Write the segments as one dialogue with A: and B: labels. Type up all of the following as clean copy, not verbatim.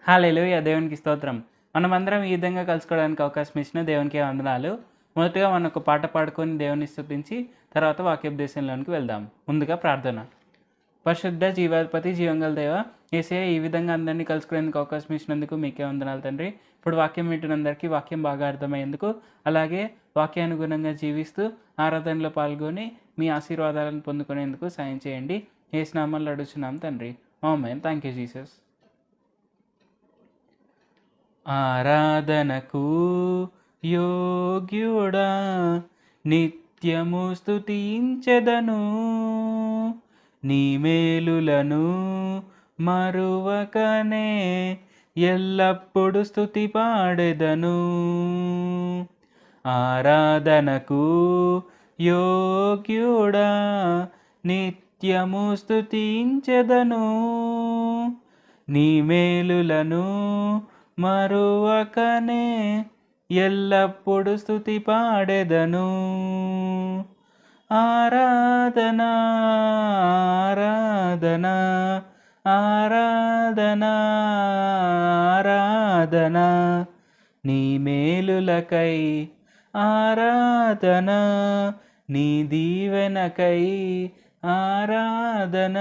A: హల్లెలూయా! దేవునికి స్తోత్రం. మనమందరం ఈ విధంగా కలుసుకోవడానికి అవకాశం ఇచ్చిన దేవునికి వందనాలు. మొదటగా మనం ఒక పాట పాడుకొని దేవుని స్తుతించి తర్వాత వాక్యోపదేశంలోనికి వెళ్దాం. ముందుగా ప్రార్థన. పరిశుద్ధ జీవాధిపతి జీవంగల దేవ, యేసయ్య ఈ విధంగా అందరినీ కలుసుకునేందుకు అవకాశం ఇచ్చినందుకు మీకే వందనాలు తండ్రి. ఇప్పుడు వాక్యం వింటున్నందరికీ వాక్యం బాగా అర్థమయ్యేందుకు, అలాగే వాక్యానుగుణంగా జీవిస్తూ ఆరాధనలో పాల్గొని మీ ఆశీర్వాదాలను పొందుకునేందుకు సాయం చేయండి. యేసు నామములో అడుగుచున్నాం తండ్రి. ఆమేన్. Thank you Jesus. ఆరాధనకు యోగ్యుడా నిత్యము స్తుతించెదను, నీ మేలులను మరువకనే ఎల్లప్పుడు స్తుతి పాడెదను. ఆరాధనకు యోగ్యుడా నిత్యము స్తుతించెదను, నీ మేలులను మరువకనే ఎల్లప్పుడు స్తుతి పాడెదను. ఆరాధన ఆరాధన ఆరాధన ఆరాధన నీ మేలులకై, ఆరాధన నీ దీవెనకై, ఆరాధన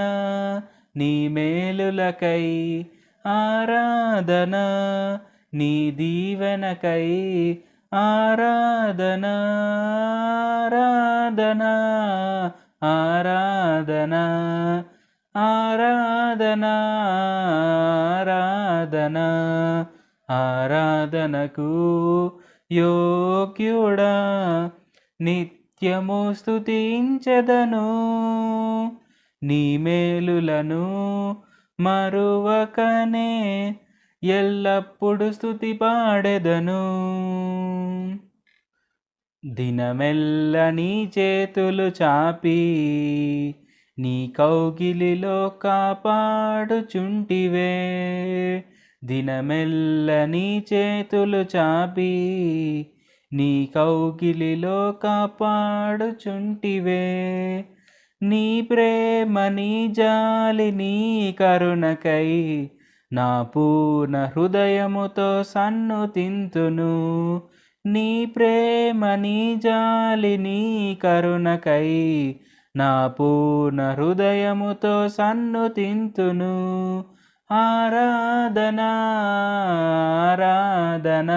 A: నీ మేలులకై, ఆరాధన నీ దీవెనకై, ఆరాధన ఆరాధన ఆరాధన ఆరాధన ఆరాధన ఆరాధనకు యోగ్యుడా నిత్యము స్తుతించెదను, నీ మేలులను మరువకనే ఎల్లప్పుడు స్తుతి పాడెదను. దినమెల్ల నీ చేతులు చాపి నీ కౌగిలిలో కాపాడుచుంటివే, దినమెల్ల నీ చేతులు చాపి నీ కౌగిలిలో కాపాడుచుంటివే. నీ ప్రేమ నీ జాలి నీ కరుణకై నా పూర్ణ హృదయముతో సన్నుతింతును. నీ ప్రేమ నీ జాలి నీ కరుణకై నా పూర్ణ హృదయముతో సన్నుతింతును. ఆరాధన ఆరాధన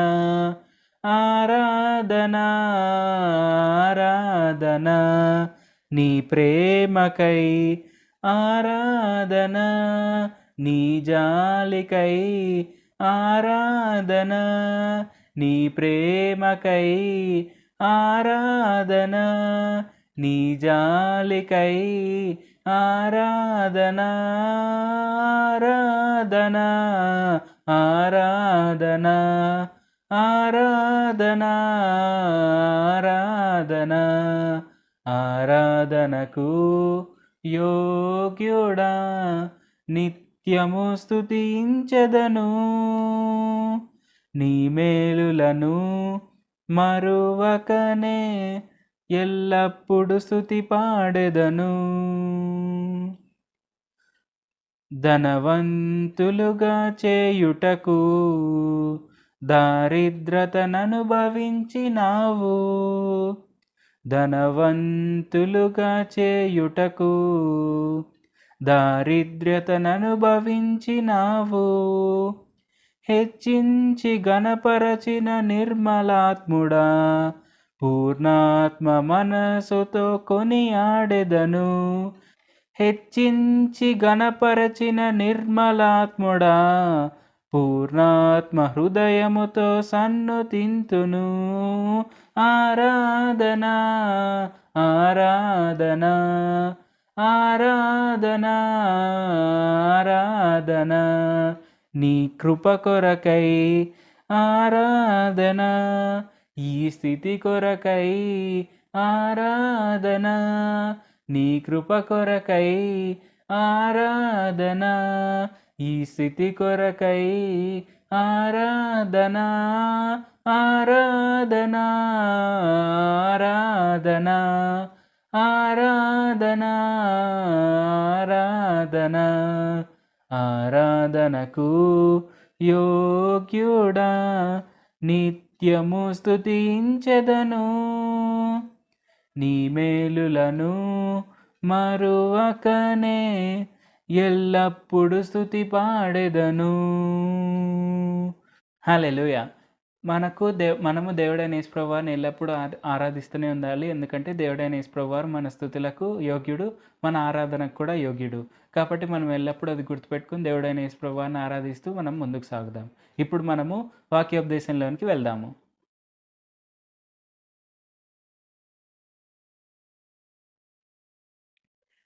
A: ఆరాధన ఆరాధన నీ ప్రేమకై, ఆరాధన నీ జాలికై, ఆరాధన నీ ప్రేమకై, ఆరాధన నీ జాలికై, ఆరాధన ఆరాధన ఆరాధన ఆరాధన ఆరాధన ఆరాధనకు యోగ్యుడా నిత్యము స్తుతించెదను, నీ మేలులను మరువకనే ఎల్లప్పుడు స్తుతి పాడెదను. ధనవంతులుగా చేయుటకు దారిద్రతననుభవించినావు, ధనవంతులుగా చేయుటకు దారిద్రతననుభవించినావు. హెచ్చించి గణపరచిన నిర్మలాత్ముడా పూర్ణాత్మ మనసుతో కొనియాడెదను. హెచ్చించి గణపరచిన నిర్మలాత్ముడా పూర్ణాత్మ హృదయముతో సన్నుతింతును. ఆరాధన ఆరాధన ఆరాధన ఆరాధన నీ కృప కొరకై, ఆరాధన ఈ స్థితి కొరకై, ఆరాధన నీ కృప కొరకై, ఆరాధన ఈ స్థితి కొరకై, ఆరాధన ఆరాధన ఆరాధన ఆరాధన ఆరాధన ఆరాధనకు యోగ్యుడా, నిత్యము స్తుతించెదను. నీ మేలులను మరువకనే ఎల్లప్పుడు స్తుతి పాడెదను. హల్లెలూయా. మనము దేవుడైన యేసుప్రభువారిని ఎల్లప్పుడూ ఆరాధిస్తూనే ఉండాలి. ఎందుకంటే దేవుడైన యేసుప్రభువారు మన స్తుతులకు యోగ్యుడు, మన ఆరాధనకు కూడా యోగ్యుడు. కాబట్టి మనం ఎల్లప్పుడూ అది గుర్తుపెట్టుకొని దేవుడైన యేసుప్రభువారిని ఆరాధిస్తూ మనం ముందుకు సాగుదాం. ఇప్పుడు మనము వాక్యోపదేశంలోనికి వెళ్దాము.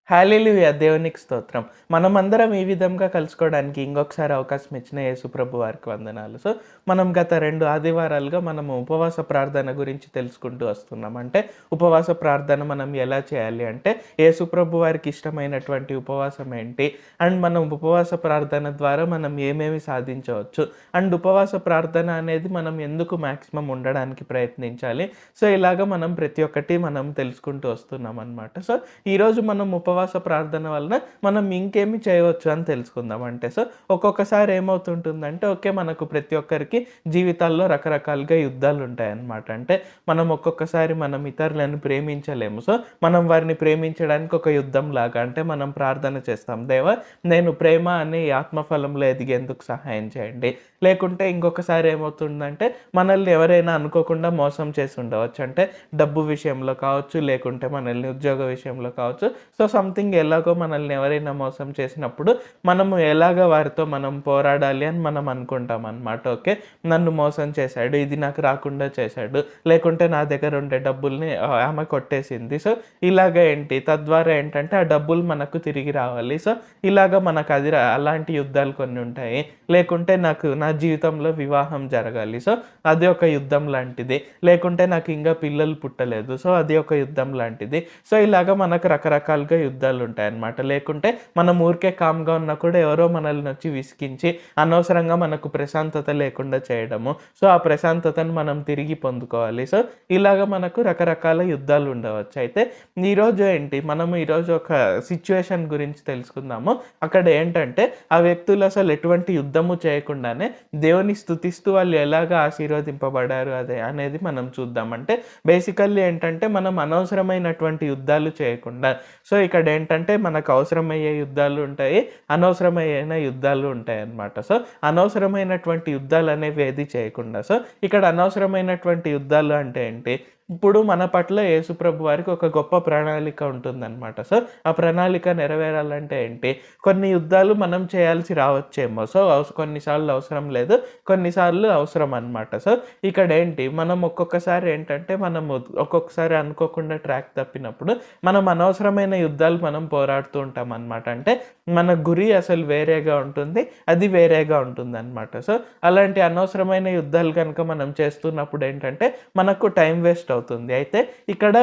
B: హల్లెలూయా! దేవునికి స్తోత్రం. మనమందరం ఈ విధంగా కలుసుకోవడానికి ఇంకొకసారి అవకాశం ఇచ్చిన యేసు ప్రభు వారికి వందనాలు. సో, మనం గత 2 ఆదివారాలుగా మనము ఉపవాస ప్రార్థన గురించి తెలుసుకుంటూ వస్తున్నాం. అంటే ఉపవాస ప్రార్థన మనం ఎలా చేయాలి అంటే, యేసు ప్రభు వారికి ఇష్టమైనటువంటి ఉపవాసం ఏంటి? అండ్ మనం ఉపవాస ప్రార్థన ద్వారా మనం ఏమేమి సాధించవచ్చు? అండ్ ఉపవాస ప్రార్థన అనేది మనం ఎందుకు మాక్సిమం ఉండడానికి ప్రయత్నించాలి? సో, ఇలాగ మనం ప్రతి ఒక్కటి మనం తెలుసుకుంటూ వస్తున్నామనమాట. సో, ఈరోజు మనం ఉపవాస ప్రార్థన వలన మనం ఇంకేమి చేయవచ్చు అని తెలుసుకుందాం. అంటే సో ఒక్కొక్కసారి ఏమవుతుంటుందంటే ఓకే, మనకు ప్రతి ఒక్కరికి జీవితాల్లో రకరకాలుగా యుద్ధాలు ఉంటాయన్నమాట. అంటే మనం ఒక్కొక్కసారి మనం ఇతరులను ప్రేమించలేము. సో మనం వారిని ప్రేమించడానికి ఒక యుద్ధం లాగా అంటే మనం ప్రార్థన చేస్తాం, దేవా నేను ప్రేమ అనే ఈ ఆత్మఫలంలో ఎదిగేందుకు సహాయం చేయండి. లేకుంటే ఇంకొకసారి ఏమవుతుందంటే మనల్ని ఎవరైనా అనుకోకుండా మోసం చేసి ఉండవచ్చు. అంటే డబ్బు విషయంలో కావచ్చు, లేకుంటే మనల్ని ఉద్యోగ విషయంలో కావచ్చు. సో సంథింగ్ ఎలాగో మనల్ని ఎవరైనా మోసం చేసినప్పుడు మనము ఎలాగ వారితో మనం పోరాడాలి అని మనం అనుకుంటాం అన్నమాట. ఓకే, నన్ను మోసం చేశాడు, ఇది నాకు రాకుండా చేశాడు, లేకుంటే నా దగ్గర ఉండే డబ్బుల్ని ఆమె కొట్టేసింది. సో ఇలాగ ఏంటి తద్వారా ఏంటంటే ఆ డబ్బులు మనకు తిరిగి రావాలి. సో ఇలాగ మనకు అలాంటి యుద్ధాలు కొన్ని ఉంటాయి. లేకుంటే నాకు నా జీవితంలో వివాహం జరగాలి, సో అది ఒక యుద్ధం లాంటిది. లేకుంటే నాకు ఇంకా పిల్లలు పుట్టలేదు, సో అది ఒక యుద్ధం లాంటిది. సో ఇలాగ మనకు రకరకాలుగా యుద్ధాలు ఉంటాయన్నమాట. లేకుంటే మనం ఊరికే కామ్గా ఉన్నా కూడా ఎవరో మనల్ని వచ్చి విసిగించి అనవసరంగా మనకు ప్రశాంతత లేకుండా చేయడము. సో ఆ ప్రశాంతతను మనం తిరిగి పొందుకోవాలి. సో ఇలాగ మనకు రకరకాల యుద్ధాలు ఉండవచ్చు. అయితే ఈరోజు ఏంటి మనము ఈరోజు ఒక సిచ్యువేషన్ గురించి తెలుసుకుందాము. అక్కడ ఏంటంటే ఆ వ్యక్తులు అసలు ఎటువంటి యుద్ధము చేయకుండానే దేవుని స్తుతిస్తూ వాళ్ళు ఎలాగ ఆశీర్వదింపబడారు అదే అనేది మనం చూద్దాం. అంటే బేసికల్లీ ఏంటంటే మనం అనవసరమైనటువంటి యుద్ధాలు చేయకుండా, సో ఇక్కడ ఏంటంటే మనకు అవసరమయ్యే యుద్ధాలు ఉంటాయి, అనవసరమైన యుద్ధాలు ఉంటాయి అన్నమాట. సో అనవసరమైనటువంటి యుద్ధాలు అనేవి ఏది చేయకుండా, సో ఇక్కడ అనవసరమైనటువంటి యుద్ధాలు అంటే ఏంటి, ఇప్పుడు మన పట్ల యేసుప్రభు వారికి ఒక గొప్ప ప్రణాళిక ఉంటుందన్నమాట. సో ఆ ప్రణాళిక నెరవేరాలంటే ఏంటి, కొన్ని యుద్ధాలు మనం చేయాల్సి రావచ్చేమో. సో కొన్నిసార్లు అవసరం లేదు, కొన్నిసార్లు అవసరం అన్నమాట. సో ఇక్కడ ఏంటి మనం ఒక్కొక్కసారి ఏంటంటే మనము ఒక్కొక్కసారి అనుకోకుండా ట్రాక్ తప్పినప్పుడు మనం అనవసరమైన యుద్ధాలు మనం పోరాడుతూ ఉంటాం అన్నమాట. అంటే మన గురి అసలు వేరేగా ఉంటుంది, అది వేరేగా ఉంటుంది అన్నమాట. సో అలాంటి అనవసరమైన యుద్ధాలు కనుక మనం చేస్తున్నప్పుడు ఏంటంటే మనకు టైం వేస్ట్ అవుతుంది. అయితే ఇక్కడ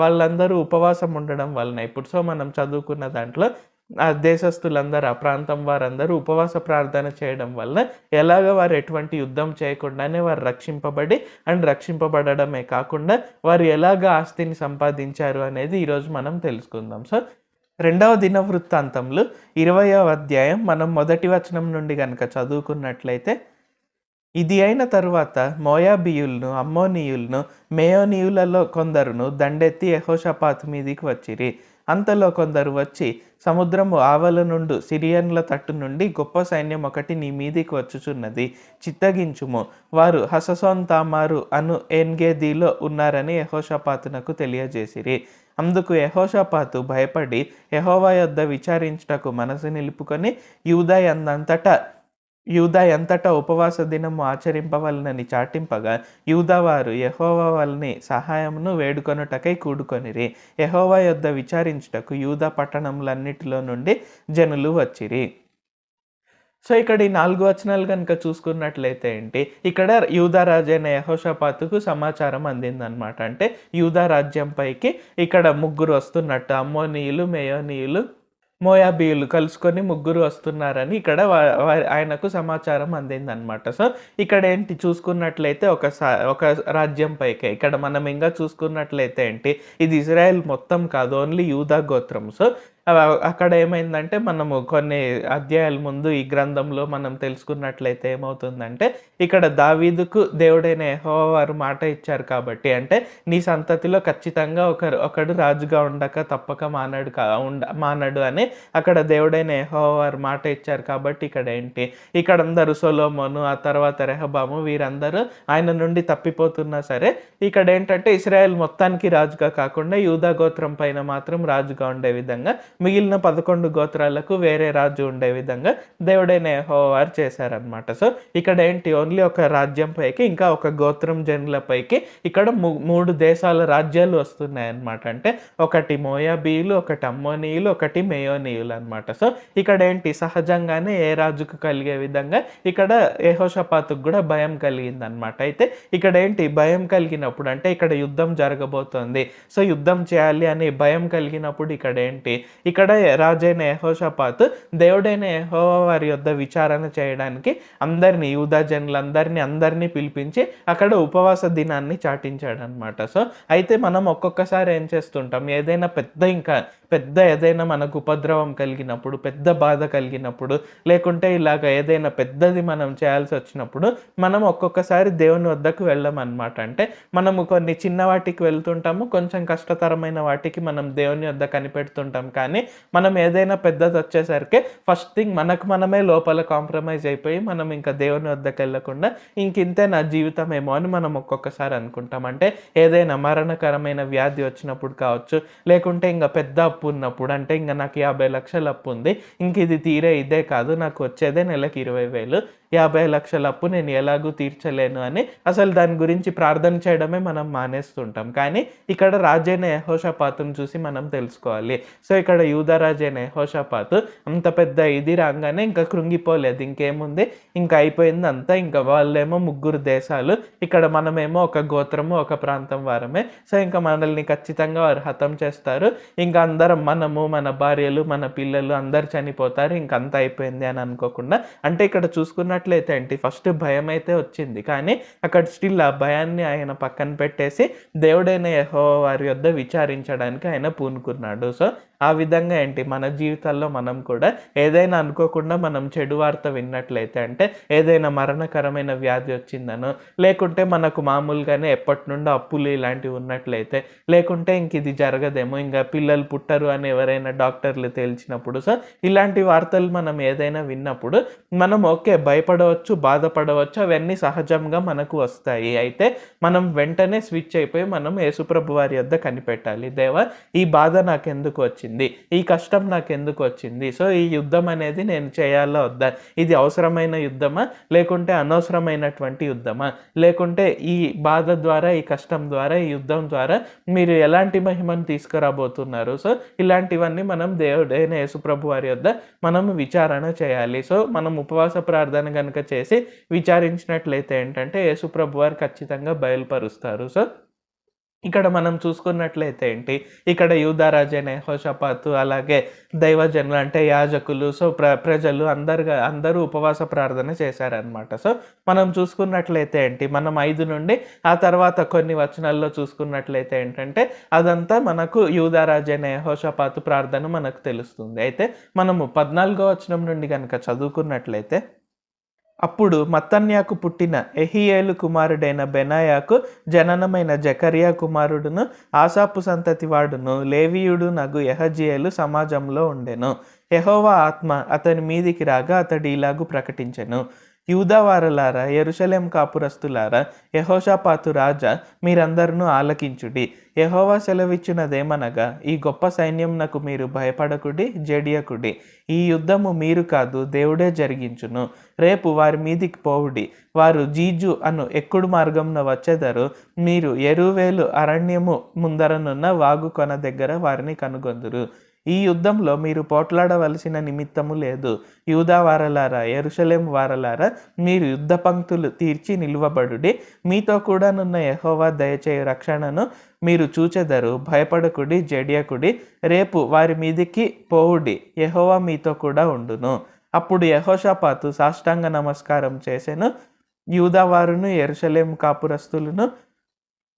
B: వాళ్ళందరూ ఉపవాసం ఉండడం వలన ఇప్పుడు సో మనం చదువుకున్న దాంట్లో ఆ దేశస్తులందరూ ఆ ప్రాంతం వారందరూ ఉపవాస ప్రార్థన చేయడం వల్ల ఎలాగ వారు ఎటువంటి యుద్ధం చేయకుండానే వారు రక్షింపబడి అండ్ రక్షింపబడమే కాకుండా వారు ఎలాగ ఆస్తిని సంపాదించారు అనేది ఈరోజు మనం తెలుసుకుందాం. సో 2వ దినవృత్తాంతములు 20వ అధ్యాయం మనం మొదటి వచనం నుండి కనుక చదువుకున్నట్లయితే, ఇది అయిన తరువాత మోయాబీయులను, అమ్మోనీయులను, మేయోనీయులలో కొందరును దండెత్తి యెహోషాపాతు మీదికి వచ్చిరి. అంతలో కొందరు వచ్చి, సముద్రము ఆవల నుండి సిరియన్ల తట్టు నుండి గొప్ప సైన్యం ఒకటి నీ మీదికి వచ్చుచున్నది, చిత్తగించుము, వారు హససోన్ తామారు అను ఎన్గేదీలో ఉన్నారని యెహోషాపాతునకు తెలియజేసిరి. అందుకు యెహోషాపాతు భయపడి యెహోవా యొద్ద విచారించుటకు మనసు నిలుపుకొని యూదా ఎంతటా ఉపవాస దినము ఆచరింపవలనని చాటింపగా యూదావారు యెహోవా వలని సహాయమును వేడుకొనుటకై కూడుకొనిరి. యెహోవా యొద్ద విచారించుటకు యూదా పట్టణములన్నిటిలో నుండి జనులు వచ్చిరి. సో ఇక్కడ ఈ 4 వచనాలు కనుక చూసుకున్నట్లయితే ఏంటి, ఇక్కడ యూదా రాజైన యెహోషాపాతుకు సమాచారం అందిందనమాట. అంటే యూదా రాజ్యంపైకి ఇక్కడ ముగ్గురు వస్తున్నట్టు, అమ్మోనీయులు, మేయోనీయులు, మోయాబీయులు కలుసుకొని ముగ్గురు వస్తున్నారని ఇక్కడ ఆయనకు సమాచారం అందిందనమాట. సో ఇక్కడ ఏంటి చూసుకున్నట్లయితే ఒక రాజ్యం పైకే ఇక్కడ మనం ఇంకా చూసుకున్నట్లయితే ఏంటి, ఇది ఇజ్రాయెల్ మొత్తం కాదు, ఓన్లీ యూదా గోత్రం. సో అక్కడ ఏమైందంటే మనము కొన్ని అధ్యాయాల ముందు ఈ గ్రంథంలో మనం తెలుసుకున్నట్లయితే ఏమవుతుందంటే ఇక్కడ దావీదుకు దేవుడైన యెహోవా వారు మాట ఇచ్చారు కాబట్టి, అంటే నీ సంతతిలో ఖచ్చితంగా ఒకడు రాజుగా ఉండక తప్పక మానడు అని అక్కడ దేవుడైన యెహోవా వారు మాట ఇచ్చారు కాబట్టి ఇక్కడ ఏంటి, ఇక్కడ అందరూ సొలొమోను, ఆ తర్వాత రెహబాము వీరందరూ ఆయన నుండి తప్పిపోతున్నా సరే ఇక్కడ ఏంటంటే ఇశ్రాయేల్ మొత్తానికి రాజుగా కాకుండా యూదా గోత్రం పైన మాత్రం రాజుగా ఉండే విధంగా, మిగిలిన 11 గోత్రాలకు వేరే రాజు ఉండే విధంగా దేవుడైన యెహోవా వారు చేశారనమాట. సో ఇక్కడ ఏంటి, ఓన్లీ ఒక రాజ్యం పైకి ఇంకా ఒక గోత్రం జనుల పైకి ఇక్కడ 3 దేశాల రాజ్యాలు వస్తున్నాయి అనమాట. అంటే ఒకటి మోయాబీయులు, ఒకటి అమ్మోనీయులు, ఒకటి మేయోనీయులు అనమాట. సో ఇక్కడ ఏంటి, సహజంగానే ఏ రాజుకు కలిగే విధంగా ఇక్కడ యెహోషాపాతుకు కూడా భయం కలిగింది అనమాట. అయితే ఇక్కడ ఏంటి, భయం కలిగినప్పుడు అంటే ఇక్కడ యుద్ధం జరగబోతోంది, సో యుద్ధం చేయాలి అని భయం కలిగినప్పుడు ఇక్కడ ఏంటి, ఇక్కడ రాజైన యెహోషాపాతు దేవుడైన యెహోవా వారి యొద్ద విచారణ చేయడానికి అందరినీ, యూదా జనులందరినీ పిలిపించి అక్కడ ఉపవాస దినాన్ని చాటించాడు అనమాట. సో అయితే మనం ఒక్కొక్కసారి ఏం చేస్తుంటాం, ఏదైనా మనకు ఉపద్రవం కలిగినప్పుడు, పెద్ద బాధ కలిగినప్పుడు, లేకుంటే ఇలాగ ఏదైనా పెద్దది మనం చేయాల్సి వచ్చినప్పుడు మనం ఒక్కొక్కసారి దేవుని వద్దకు వెళ్ళమన్నమాట. అంటే మనము కొన్ని చిన్న వాటికి వెళ్తుంటాము, కొంచెం కష్టతరమైన వాటికి మనం దేవుని వద్ద కనిపెడుతుంటాం. కానీ మనం ఏదైనా పెద్దది వచ్చేసరికి ఫస్ట్ థింగ్ మనమే లోపల కాంప్రమైజ్ అయిపోయి మనం ఇంకా దేవుని వద్దకు వెళ్ళకుండా ఇంకింతే నా జీవితం ఏమో అని మనం ఒక్కొక్కసారి అనుకుంటాం. అంటే ఏదైనా మరణకరమైన వ్యాధి వచ్చినప్పుడు కావచ్చు, లేకుంటే ఇంకా పెద్ద అప్పు ఉన్నప్పుడు, అంటే ఇంకా నాకు 50 లక్షల అప్పు ఉంది, ఇంక ఇది తీరే ఇదే కాదు, నాకు వచ్చేదే నెలకి 20,000, 50 లక్షల అప్పు నేను ఎలాగూ తీర్చలేను అని అసలు దాని గురించి ప్రార్థన చేయడమే మనం మానేస్తుంటాం. కానీ ఇక్కడ రాజైన యెహోషాపాతును చూసి మనం తెలుసుకోవాలి. సో ఇక్కడ యూదా రాజైన యెహోషాపాతు అంత పెద్ద ఇది రాగానే ఇంకా కృంగిపోలేదు, ఇంకేముంది ఇంకా అయిపోయింది అంతా, ఇంకా వాళ్ళేమో 3 దేశాలు, ఇక్కడ మనమేమో ఒక గోత్రము ఒక ప్రాంతం వారమే, సో ఇంకా మనల్ని ఖచ్చితంగా వారు హతం చేస్తారు, ఇంకా అందరం మనము, మన భార్యలు, మన పిల్లలు అందరు చనిపోతారు, ఇంకంతా అయిపోయింది అని అనుకోకుండా, అంటే ఇక్కడ చూసుకున్నట్లయితే ఏంటి, ఫస్ట్ భయం అయితే వచ్చింది, కానీ అక్కడ స్టిల్ ఆ భయాన్ని ఆయన పక్కన పెట్టేసి దేవుడైన యెహోవా వారి యొద్ద విచారించడానికి ఆయన పూనుకున్నాడు. సో ఆ విధంగా ఏంటి, మన జీవితాల్లో మనం కూడా ఏదైనా అనుకోకుండా మనం చెడు వార్త విన్నట్లయితే, అంటే ఏదైనా మరణకరమైన వ్యాధి వచ్చిందనో, లేకుంటే మనకు మామూలుగానే ఎప్పటి నుండో అప్పులు ఇలాంటివి ఉన్నట్లయితే, లేకుంటే ఇంక ఇది జరగదేమో, ఇంకా పిల్లలు పుట్టరు అని ఎవరైనా డాక్టర్లు తేల్చినప్పుడు, సో ఇలాంటి వార్తలు మనం ఏదైనా విన్నప్పుడు మనం ఓకే భయపడవచ్చు, బాధపడవచ్చు, అవన్నీ సహజంగా మనకు వస్తాయి. అయితే మనం వెంటనే స్విచ్ అయిపోయి మనం యేసుప్రభు వారి యొద్ద కనిపెట్టాలి. దేవా, ఈ బాధ నాకెందుకు వచ్చింది, ఈ కష్టం నాకెందుకు వచ్చింది, సో ఈ యుద్ధం అనేది నేను చేయాలా వద్దా, ఇది అవసరమైన యుద్ధమా లేకుంటే అనవసరమైనటువంటి యుద్ధమా, లేకుంటే ఈ బాధ ద్వారా, ఈ కష్టం ద్వారా, ఈ యుద్ధం ద్వారా మీరు ఎలాంటి మహిమను తీసుకురాబోతున్నారు. సో ఇలాంటివన్నీ మనం దేవుడైన యేసుప్రభు వారి యొద్ద మనం విచారణ చేయాలి. సో మనం ఉపవాస ప్రార్థన కనుక చేసి విచారించినట్లయితే ఏంటంటే యేసుప్రభు వారు ఖచ్చితంగా బయలుపరుస్తారు. సో ఇక్కడ మనం చూసుకున్నట్లయితే ఏంటి, ఇక్కడ యూదా రాజైన యెహోషాపాతు, అలాగే దైవజనులు అంటే యాజకులు, సో ప్రజలు అందరూ ఉపవాస ప్రార్థన చేశారనమాట. సో మనం చూసుకున్నట్లయితే ఏంటి, మనం 5 నుండి ఆ తర్వాత కొన్ని వచనాల్లో చూసుకున్నట్లయితే ఏంటంటే అదంతా మనకు యూదా రాజైన యెహోషాపాతు ప్రార్థన మనకు తెలుస్తుంది. అయితే మనము 14వ వచనం నుండి కనుక చదువుకున్నట్లయితే, అప్పుడు మత్తన్యాకు పుట్టిన ఎహియేలు కుమారుడైన బెనాయాకు జననమైన జకరియా కుమారుడును ఆసాపు సంతతి వాడును లేవీయుడు నగు యెహజీయేలు సమాజంలో ఉండెను. యెహోవా ఆత్మ అతని మీదికి రాగా అతడు ఇలాగు ప్రకటించెను, యూదావారలారా, యెరూషలేం కాపురస్తులారా, యెహోషాపాతు రాజా, మీరందరూ ఆలకించుడి. యెహోవా సెలవిచ్చినదేమనగా, ఈ గొప్ప సైన్యంనకు మీరు భయపడకుడి, జడియకుడి. ఈ యుద్ధము మీరు కాదు, దేవుడే జరిగించును. రేపు వారి మీదికి పోవుడి. వారు జీజు అను ఎక్కుడు మార్గంన వచ్చెదరు. మీరు యెరూవేలు అరణ్యము ముందరనున్న వాగు కొన దగ్గర వారిని కనుగొందురు. ఈ యుద్ధంలో మీరు పోట్లాడవలసిన నిమిత్తము లేదు. యూదా వారలారా, యెరూషలేం వారలారా, మీరు యుద్ధ పంక్తులు తీర్చి నిలువబడుడి. మీతో కూడానున్న యెహోవా దయచేయు రక్షణను మీరు చూచెదరు. భయపడకుడి, జడియకుడి. రేపు వారి మీదికి పోవుడి. యెహోవా మీతో కూడా ఉండును. అప్పుడు యెహోషాపాతు సాష్టాంగ నమస్కారం చేసెను. యూదా వారును యెరూషలేం కాపురస్తులను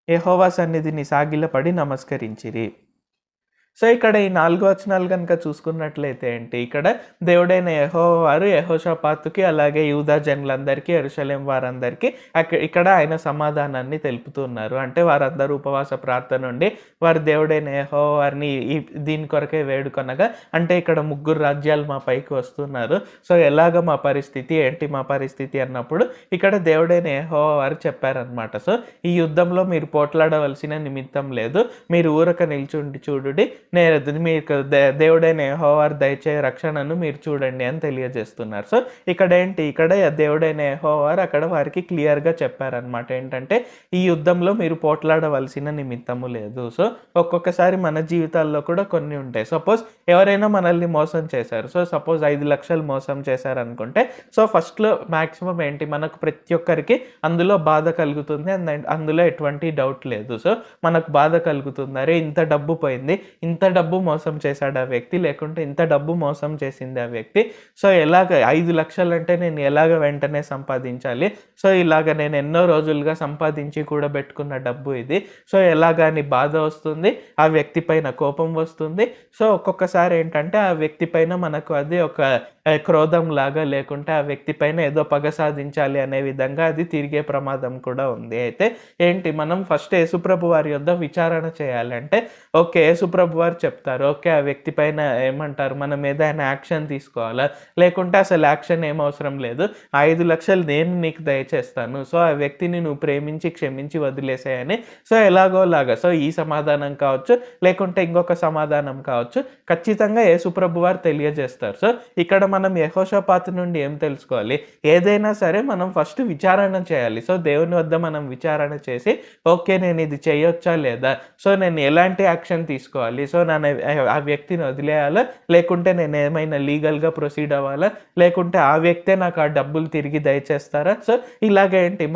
B: యెహోవా సన్నిధిని సాగిలపడి నమస్కరించిరి. సో ఇక్కడ ఈ 4 వచనాలు గనుక చూసుకున్నట్లయితే ఏంటి, ఇక్కడ దేవుడైన యెహోవా వారు యెహోషాపాతుకి అలాగే యూదా జనులందరికీ, యెరూషలేం వారందరికీ ఇక్కడ ఆయన సమాధానాన్ని తెలుపుతున్నారు. అంటే వారందరూ ఉపవాస ప్రార్థన నుండి వారు దేవుడైన యెహోవా వారిని దీని కొరకే వేడుకొనగా, అంటే ఇక్కడ 3 రాజ్యాలు మా పైకి వస్తున్నారు, సో ఎలాగ మా పరిస్థితి ఏంటి, మా పరిస్థితి అన్నప్పుడు ఇక్కడ దేవుడైన యెహోవా వారు చెప్పారనమాట. సో ఈ యుద్ధంలో మీరు పోట్లాడవలసిన నిమిత్తం లేదు, మీరు ఊరక నిల్చుండి చూడుడి, మీకు దేవుడైన యెహోవా వారు దయచే రక్షణను మీరు చూడండి అని తెలియజేస్తున్నారు. సో ఇక్కడ ఏంటి, ఇక్కడ దేవుడైన యెహోవా వారు అక్కడ వారికి క్లియర్గా చెప్పారనమాట. ఏంటంటే ఈ యుద్ధంలో మీరు పోట్లాడవలసిన నిమిత్తము లేదు. సో ఒక్కొక్కసారి మన జీవితాల్లో కూడా కొన్ని ఉంటాయి. సపోజ్ ఎవరైనా మనల్ని మోసం చేశారు, సో సపోజ్ 5 లక్షలు మోసం చేశారనుకుంటే, సో ఫస్ట్లో మ్యాక్సిమం ఏంటి, మనకు ప్రతి ఒక్కరికి అందులో బాధ కలుగుతుంది, అండ్ అందులో ఎటువంటి డౌట్ లేదు. సో మనకు బాధ కలుగుతుంది, అరే ఇంత డబ్బు పోయింది, ఇంత డబ్బు మోసం చేశాడు ఆ వ్యక్తి, లేకుంటే ఇంత డబ్బు మోసం చేసింది ఆ వ్యక్తి, సో ఎలాగ 5 లక్షలు అంటే నేను ఎలాగ వెంటనే సంపాదించాలి, సో ఇలాగ నేను ఎన్నో రోజులుగా సంపాదించి కూడా పెట్టుకున్న డబ్బు ఇది, సో ఎలాగని బాధ వస్తుంది, ఆ వ్యక్తి పైన కోపం వస్తుంది. సో ఒక్కొక్కసారి ఏంటంటే ఆ వ్యక్తి పైన మనకు అది ఒక క్రోధం లాగా, లేకుంటే ఆ వ్యక్తి పైన ఏదో పగ సాధించాలి అనే విధంగా అది తిరిగే ప్రమాదం కూడా ఉంది. అయితే ఏంటి, మనం ఫస్ట్ యేసుప్రభు వారి యొద్ద విచారణ చేయాలంటే, ఓకే యేసుప్రభు వారు చెప్తారు, ఓకే ఆ వ్యక్తి పైన ఏమంటారు, మనం ఏదైనా యాక్షన్ తీసుకోవాలా, లేకుంటే అసలు యాక్షన్ ఏం అవసరం లేదు, 5 లక్షలు నేను నీకు దయచేస్తాను, సో ఆ వ్యక్తిని నువ్వు ప్రేమించి క్షమించి వదిలేసాయని, సో ఎలాగోలాగా, సో ఈ సమాధానం కావచ్చు, లేకుంటే ఇంకొక సమాధానం కావచ్చు, ఖచ్చితంగా యేసుప్రభు వారు తెలియజేస్తారు. సో ఇక్కడ మనం యెహోషాపాతు నుండి ఏం తెలుసుకోవాలి, ఏదైనా సరే మనం ఫస్ట్ విచారణ చేయాలి. సో దేవుని వద్ద మనం విచారణ చేసి, ఓకే నేను ఇది చేయొచ్చా లేదా, సో నేను ఎలాంటి యాక్షన్ తీసుకోవాలి, సో నన్ను ఆ వ్యక్తిని వదిలేయాలా, లేకుంటే నేను ఏమైనా లీగల్గా ప్రొసీడ్ అవ్వాలా, లేకుంటే ఆ వ్యక్తే నాకు ఆ డబ్బులు తిరిగి దయచేస్తారా. సో ఇలాగేంటి,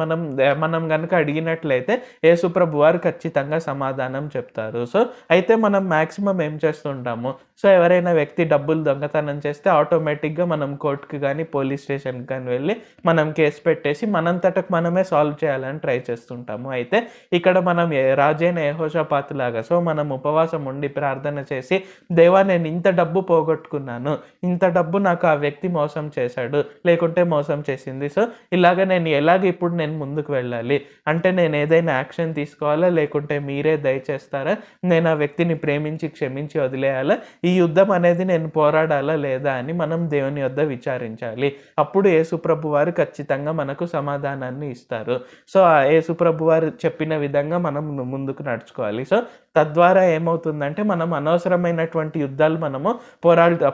B: మనం కనుక అడిగినట్లయితే యేసుప్రభు వారు ఖచ్చితంగా సమాధానం చెప్తారు. సో అయితే మనం మ్యాక్సిమం ఏం చేస్తుంటాము, సో ఎవరైనా వ్యక్తి డబ్బులు దొంగతనం చేస్తే ఆటోమేటిక్గా మనం కోర్టుకి కానీ పోలీస్ స్టేషన్కి కానీ వెళ్ళి మనం కేసు పెట్టేసి మనంతటకు మనమే సాల్వ్ చేయాలని ట్రై చేస్తుంటాము. అయితే ఇక్కడ మనం రాజైన యెహోషాపాతు లాగా, సో మనం ఉపవాసం ఉండి ప్రార్థన చేసి, దేవా నేను ఇంత డబ్బు పోగొట్టుకున్నాను, ఇంత డబ్బు నాకు ఆ వ్యక్తి మోసం చేశాడు, లేకుంటే మోసం చేసింది, సో ఇలాగ నేను ఇప్పుడు నేను ముందుకు వెళ్ళాలి, అంటే నేను ఏదైనా యాక్షన్ తీసుకోవాలా, లేకుంటే మీరే దయచేస్తారా, నేను ఆ వ్యక్తిని ప్రేమించి క్షమించి వదిలేయాలా, ఈ యుద్ధం అనేది నేను పోరాడాలా లేదా అని మనం దేవుని వద్ద విచారించాలి. అప్పుడు యేసుప్రభు వారు ఖచ్చితంగా మనకు సమాధానాన్ని ఇస్తారు. సో ఆ యేసుప్రభు వారు చెప్పిన విధంగా మనం ముందుకు నడుచుకోవాలి. సో తద్వారా ఏమవుతుందంటే మనం అనవసరమైనటువంటి యుద్ధాలు మనము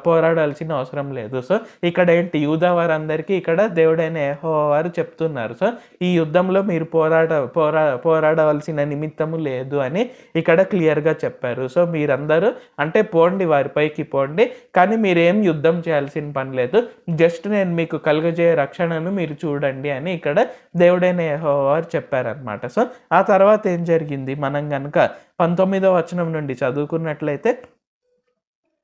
B: పోరాడాల్సిన అవసరం లేదు. సో ఇక్కడ ఏంటి, యూదా వారందరికీ ఇక్కడ దేవుడైన యెహోవా వారు చెప్తున్నారు, సో ఈ యుద్ధంలో మీరు పోరాడవలసిన నిమిత్తము లేదు అని ఇక్కడ క్లియర్గా చెప్పారు. సో మీరందరూ అంటే పోండి, వారిపైకి పోండి, కానీ మీరేం యుద్ధం చేయాల్సిన పని లేదు, జస్ట్ నేను మీకు కలుగజేయ రక్షణను మీరు చూడండి అని ఇక్కడ దేవుడైన యెహోవా వారు చెప్పారనమాట. సో ఆ తర్వాత ఏం జరిగింది, మనం కనుక 19వ వచనం నుండి చదువుకున్నట్లయితే,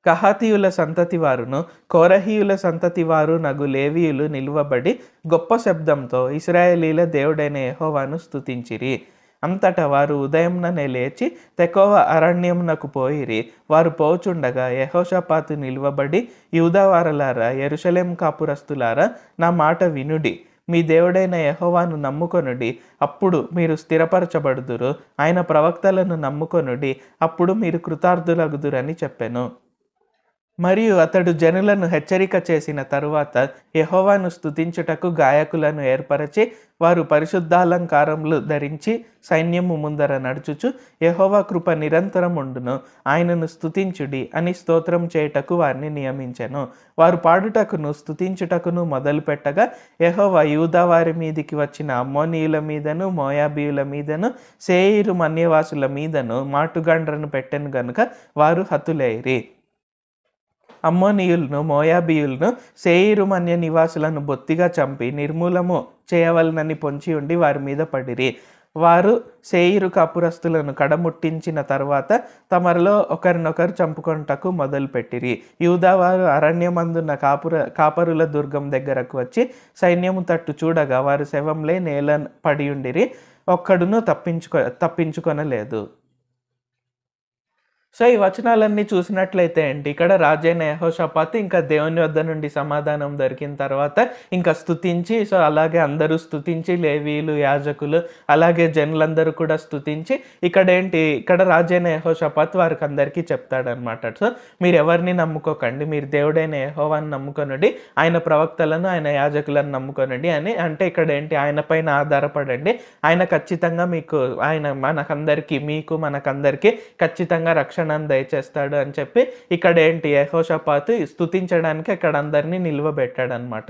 B: కహాతీయుల సంతతి వారును కోరహీయుల సంతతి వారు నగు లేవీయులు నిలువబడి గొప్ప శబ్దంతో ఇశ్రాయేలీల దేవుడైన యెహోవాను స్తుతించిరి. అంతటా వారు ఉదయంననే లేచి తెకోవ అరణ్యమునకు పోయిరి. వారు పోచుండగా యెహోషాపాతు నిలువబడి, యూదావారలారా యెరూషలేం కాపురస్తులారా నా మాట వినుడి, మీ దేవుడైన యెహోవాను నమ్ముకొనుడి, అప్పుడు మీరు స్థిరపరచబడుదురు, ఆయన ప్రవక్తలను నమ్ముకొనుడి, అప్పుడు మీరు కృతార్థులగుదురని చెప్పెను. మరియు అతడు జనులను హెచ్చరిక చేసిన తరువాత యెహోవాను స్తుతించుటకు గాయకులను ఏర్పరచి, వారు పరిశుద్ధాలంకారములు ధరించి సైన్యము ముందర నడుచుచు, యెహోవా కృప నిరంతరం ఉండును, ఆయనను స్తుతించుడి అని స్తోత్రం చేయుటకు వారిని నియమించెను. వారు పాడుటకును స్తుతించుటకును మొదలుపెట్టగా, యెహోవా యూదా వారి మీదికి వచ్చిన అమ్మోనీయుల మీదను మోయాబీయుల మీదను సేయీరు మన్యవాసుల మీదను మాటుగాండ్రను పెట్టెను గనుక వారు హతులైరి. అమ్మోనీయులను మోయాబీయులను సేయీరు మన్య నివాసులను బొత్తిగా చంపి నిర్మూలము చేయవలనని పొంచి ఉండి వారి మీద పడిరి. వారు సేయీరు కాపురస్తులను కడముట్టించిన తర్వాత తమలో ఒకరినొకరు చంపుకొనుటకు మొదలుపెట్టిరి. యూదావారు అరణ్యమందున్న కాపరుల దుర్గం దగ్గరకు వచ్చి సైన్యము తట్టు చూడగా వారు శవంలే నేల పడియుండిరి, ఒక్కడును తప్పించుకొనలేదు. సో ఈ వచనాలన్నీ చూసినట్లయితే ఏంటి, ఇక్కడ రాజైన యెహోషాపాతు ఇంకా దేవుని వద్ద నుండి సమాధానం దొరికిన తర్వాత ఇంకా స్తుతించి, సో అలాగే అందరూ స్తుతించి, లేవీయులు, యాజకులు, అలాగే జనులందరూ కూడా స్తుతించి, ఇక్కడ రాజైన యెహోషాపాతు వారికి అందరికీ చెప్తాడనమాట. సో మీరు ఎవరిని నమ్ముకోకండి, మీరు దేవుడైన యెహోవాని నమ్ముకొనండి, ఆయన ప్రవక్తలను, ఆయన యాజకులను నమ్ముకొనండి అని. అంటే ఇక్కడ ఏంటి, ఆయన పైన ఆధారపడండి, ఆయన ఖచ్చితంగా మనకందరికీ, మీకు మనకందరికీ ఖచ్చితంగా రక్షణను దయచేస్తాడు అని చెప్పి ఇక్కడ ఏంటి, యెహోషాపాతు స్తుతించడానికి అక్కడ అందరినీ నిలువబెట్టాడనమాట.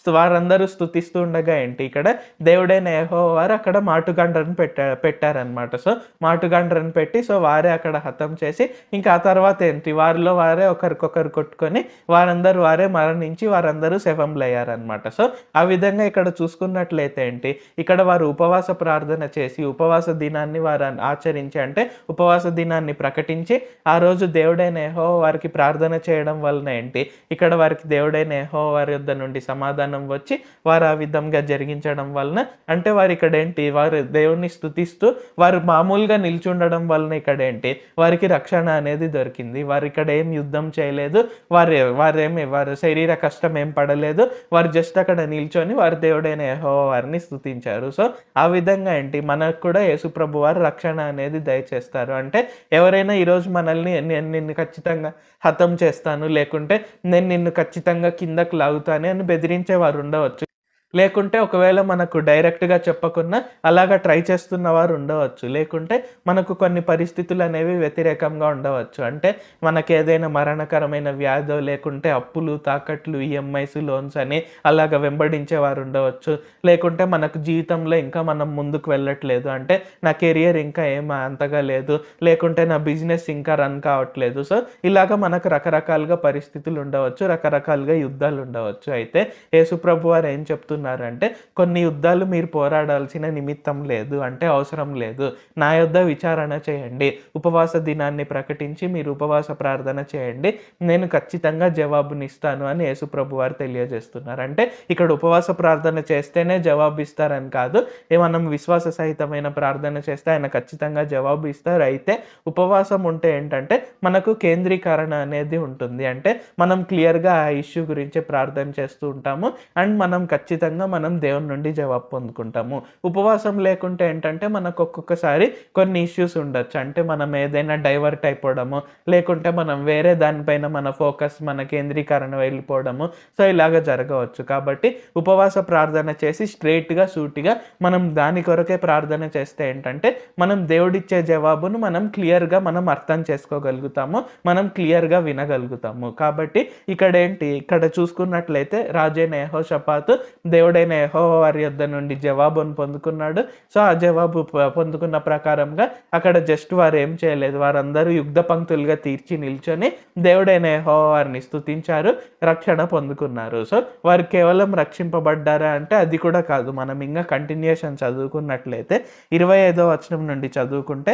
B: సో వారందరూ స్తుతిస్తూ ఉండగా ఏంటి, ఇక్కడ దేవుడైన యెహోవా వారు అక్కడ మాటుగాండ్రను పెట్టారనమాట. సో మాటుగాండ్రను పెట్టి, సో వారే అక్కడ హతం చేసి, ఇంకా ఆ తర్వాత ఏంటి, వారిలో వారే ఒకరికొకరు కొట్టుకొని వారందరూ వారే మరణించి వారందరూ శవంలయ్యారనమాట. సో ఆ విధంగా ఇక్కడ చూసుకున్నట్లయితే ఏంటి, ఇక్కడ వారు ఉపవాస ప్రార్థన చేసి, ఉపవాస దినాన్ని వారు ఆచరించి, అంటే ఉపవాస దినాన్ని ప్రకటించి, ఆ రోజు దేవుడైన యెహోవా వారికి ప్రార్థన చేయడం వలన ఏంటి, ఇక్కడ వారికి దేవుడైన యెహోవా వారి యొద్ద నుండి సమాధానం వచ్చి వారు ఆ విధంగా జరిగించడం వలన, అంటే వారు ఇక్కడ ఏంటి, వారు దేవుణ్ణి స్తుతిస్తూ వారు మామూలుగా నిల్చుండడం వలన ఇక్కడ ఏంటి, వారికి రక్షణ అనేది దొరికింది. వారు ఇక్కడ ఏం యుద్ధం చేయలేదు, వారు శరీర కష్టం ఏం పడలేదు, వారు జస్ట్ అక్కడ నిల్చొని వారు దేవుడైన యెహోవా వారిని స్తుతించారు. సో ఆ విధంగా ఏంటి, మనకు కూడా యేసుప్రభు వారు రక్షణ అనేది దయచేస్తారు. అంటే ఎవరైనా ఈరోజు మనల్ని, నేను నిన్ను ఖచ్చితంగా హతం చేస్తాను, లేకుంటే నేను నిన్ను ఖచ్చితంగా కిందకు లాగుతాను అని బెదిరించే వారు ఉండవచ్చు. లేకుంటే ఒకవేళ మనకు డైరెక్ట్గా చెప్పకుండా అలాగా ట్రై చేస్తున్న వారు ఉండవచ్చు. లేకుంటే మనకు కొన్ని పరిస్థితులు అనేవి వ్యతిరేకంగా ఉండవచ్చు. అంటే మనకు ఏదైనా మరణకరమైన వ్యాధో, లేకుంటే అప్పులు, తాకట్లు, ఈఎంఐస్, లోన్స్ అని అలాగ వెంబడించే వారు ఉండవచ్చు. లేకుంటే మనకు జీవితంలో ఇంకా మనం ముందుకు వెళ్ళట్లేదు, అంటే నా కెరియర్ ఇంకా అంతగా లేదు, లేకుంటే నా బిజినెస్ ఇంకా రన్ కావట్లేదు. సో ఇలాగ మనకు రకరకాలుగా పరిస్థితులు ఉండవచ్చు, రకరకాలుగా యుద్ధాలు ఉండవచ్చు. అయితే యేసుప్రభు వారు ఏం చెప్తున్నారు అంటే, కొన్ని యుద్ధాలు మీరు పోరాడాల్సిన నిమిత్తం లేదు, అంటే అవసరం లేదు. నా యొద్ద విచారణ చేయండి, ఉపవాస దినాన్ని ప్రకటించి మీరు ఉపవాస ప్రార్థన చేయండి, నేను ఖచ్చితంగా జవాబునిస్తాను అని యేసుప్రభు వారు తెలియజేస్తున్నారు. అంటే ఇక్కడ ఉపవాస ప్రార్థన చేస్తేనే జవాబు ఇస్తారని కాదు, మనం విశ్వాస సహితమైన ప్రార్థన చేస్తే ఆయన ఖచ్చితంగా జవాబు ఇస్తారు. అయితే ఉపవాసం ఉంటే ఏంటంటే మనకు కేంద్రీకరణ అనేది ఉంటుంది. అంటే మనం క్లియర్గా ఆ ఇష్యూ గురించి ప్రార్థన చేస్తూ ఉంటాము, అండ్ మనం ఖచ్చితంగా మనం దేవుని నుండి జవాబు పొందుకుంటాము. ఉపవాసం లేకుంటే ఏంటంటే మనకు ఒక్కొక్కసారి కొన్ని ఇష్యూస్ ఉండొచ్చు. అంటే మనం ఏదైనా డైవర్ట్ అయిపోవడము, లేకుంటే మనం వేరే దానిపైన మన ఫోకస్, మన కేంద్రీకరణ వెళ్ళిపోవడము, సో ఇలాగ జరగవచ్చు. కాబట్టి ఉపవాస ప్రార్థన చేసి స్ట్రైట్గా, సూటిగా మనం దాని కొరకే ప్రార్థన చేస్తే ఏంటంటే మనం దేవుడిచ్చే జవాబును మనం క్లియర్గా మనం అర్థం చేసుకోగలుగుతాము, మనం క్లియర్గా వినగలుగుతాము. కాబట్టి ఇక్కడ చూసుకున్నట్లయితే రాజైన యెహోషాపాతు దేవుడైన యెహోవా వారి యొద్ద నుండి జవాబును పొందుకున్నాడు. సో ఆ జవాబు పొందుకున్న ప్రకారంగా అక్కడ జస్ట్ వారు ఏం చేయలేదు, వారందరూ యుద్ధ పంక్తులుగా తీర్చి నిల్చొని దేవుడైన యెహోవా వారిని స్తుతించారు, రక్షణ పొందుకున్నారు. సో వారు కేవలం రక్షింపబడ్డారా అంటే అది కూడా కాదు. మనం ఇంకా కంటిన్యూషన్ చదువుకున్నట్లయితే 25వ వచనం నుండి చదువుకుంటే,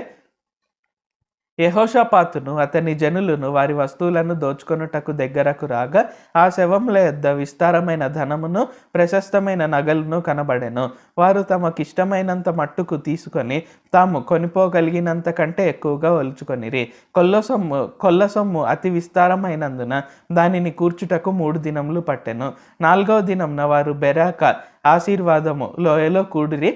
B: యెహోషాపాతును అతని జనులను వారి వస్తువులను దోచుకొనుటకు దగ్గరకు రాగా ఆ శవముల యొద్ద విస్తారమైన ధనమును, ప్రశస్తమైన నగలను కనబడెను. వారు తమకిష్టమైనంత మట్టుకు తీసుకొని తాము కొనిపోగలిగినంత కంటే ఎక్కువగా ఒలుచుకొనిరి. కొల్ల సొమ్ము అతి విస్తారమైనందున దానిని కూర్చుటకు 3 దినములు పట్టెను. 4వ దినంన వారు బెరాక ఆశీర్వాదము లోయలో కూడిరి.